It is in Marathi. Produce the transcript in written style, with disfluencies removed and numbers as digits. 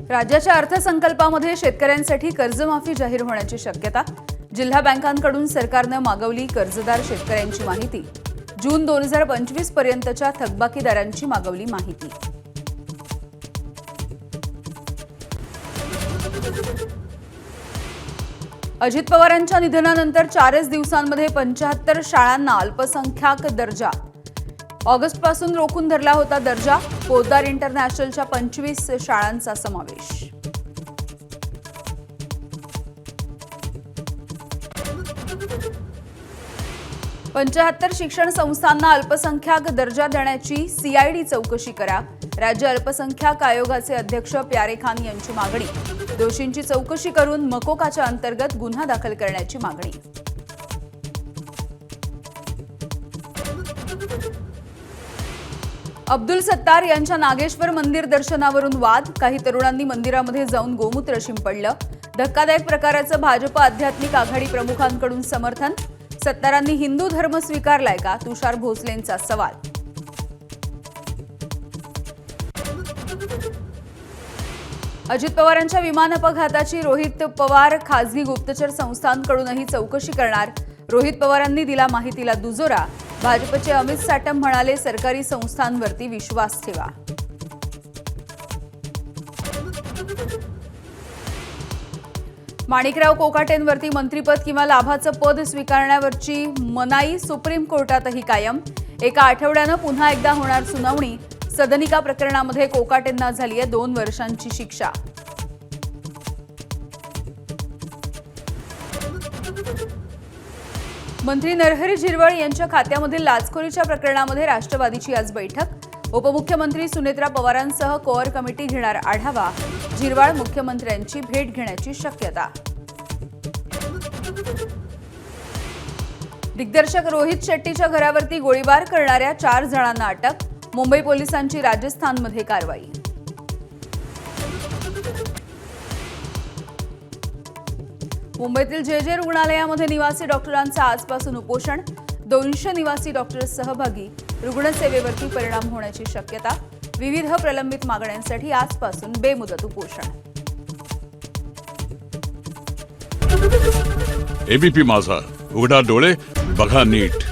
राज्याच्या अर्थसंकल्पामध्ये शेतकऱ्यांसाठी कर्जमाफी जाहीर होण्याची शक्यता। जिल्हा बँकांकडून सरकारने मागवली कर्जदार शेतकऱ्यांची माहिती। जून 2025 पर्यंतच्या थकबाकीदारांची मागवली माहिती। अजित पवारांच्या निधनानंतर 4 दिवसांमध्ये 75 शाळांना अल्पसंख्याक दर्जा। ऑगस्टपासून रोखून धरला होता दर्जा। पोद्दार इंटरनॅशनलच्या 25 शाळांचा समावेश। पंचाहत्तर शिक्षण संस्थांना अल्पसंख्याक दर्जा देण्याची सीआयडी चौकशी करा। राज्य अल्पसंख्याक आयोगाचे अध्यक्ष प्यारे खान यांची मागणी। दोषींची चौकशी करून मकोकाच्या अंतर्गत गुन्हा दाखल करण्याची मागणी। अब्दुल सत्तार यांच्या नागेश्वर मंदिर दर्शनावरून वाद। काही तरुणांनी मंदिरामध्ये जाऊन गोमूत्र शिंपडलं। धक्कादायक प्रकाराचं भाजप आध्यात्मिक आघाडी प्रमुखांकडून समर्थन। सत्तारांनी हिंदू धर्म स्वीकारलाय का? तुषार भोसलेंचा सवाल। अजित पवारांच्या विमान अपघाताची रोहित पवार खासगी गुप्तचर संस्थांकडूनही चौकशी करणार। रोहित पवारांनी दिला माहितीला दुजोरा। भाजपचे अमित साटम म्हणाले, सरकारी संस्थांवरती विश्वास ठेवा। माणिकराव कोकाटेंवरती मंत्रिपद किंवा लाभाचं पद स्वीकारण्यावरची मनाई सुप्रीम कोर्टातही कायम। एका आठवड्यानं पुन्हा एकदा होणार सुनावणी। सदनिका प्रकरणामध्ये कोकाटेंना झाली आहे 2 वर्षांची शिक्षा। मंत्री नरहरी झिरवळ यांच्या खात्यामधील लाचखोरीच्या प्रकरणामध्ये राष्ट्रवादीची आज बैठक। उपमुख्यमंत्री सुनेत्रा पवारांसह कोअर कमिटी घेणार आढावा। झिरवळ मुख्यमंत्र्यांची भेट घेण्याची शक्यता। दिग्दर्शक रोहित शेट्टीच्या घरावरती गोळीबार करणाऱ्या 4 जणांना अटक। मुंबई पोलिसांची राजस्थानमध्ये कारवाई। मुंबईतील जे रुग्णालयामध्ये निवासी डॉक्टरांचं आजपासून उपोषण। 200 निवासी डॉक्टर सहभागी। रुग्णसेवेवरती परिणाम होण्याची शक्यता। विविध प्रलंबित मागण्यांसाठी आजपासून बेमुदत उपोषण। एबीपी माझा, उघडा डोळे बघा नीट।